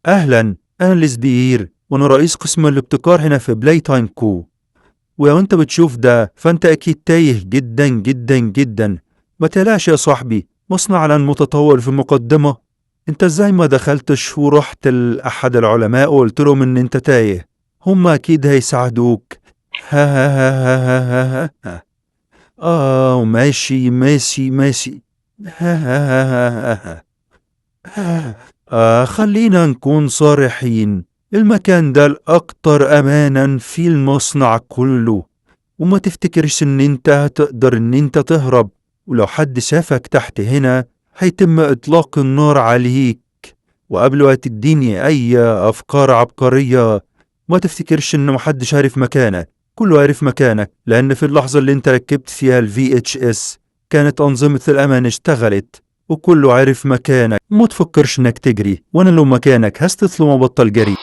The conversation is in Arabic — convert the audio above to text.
أهلا، أنا الإزدير وأنا رئيس قسم الابتكار هنا في بلاي تايم كو. ولو أنت بتشوف ده فأنت أكيد تايه جدا جدا جدا. ما تقلقش يا صاحبي، مصنعنا المتطور في المقدمة. أنت إزاي ما دخلتش ورحت لأحد العلماء وقلت لهم إن أنت تايه؟ هم أكيد هيساعدوك. ها ها ها ها ها ها ها. ماشي ماشي ماشي. ها ها ها ها ها. خلينا نكون صارحين، المكان ده الأكتر أمانا في المصنع كله، وما تفتكرش إن أنت هتقدر إن أنت تهرب، ولو حد شافك تحت هنا هيتم إطلاق النار عليك. وقبل ما تديني أي أفكار عبقرية، ما تفتكرش إن محدش عارف مكانك، كله عارف مكانك، لأن في اللحظة اللي أنت ركبت فيها ال VHS كانت أنظمة الأمان اشتغلت وكله عارف مكانك. ما تفكرش إنك تجري، وأنا لو مكانك هستسلم وبطل جري.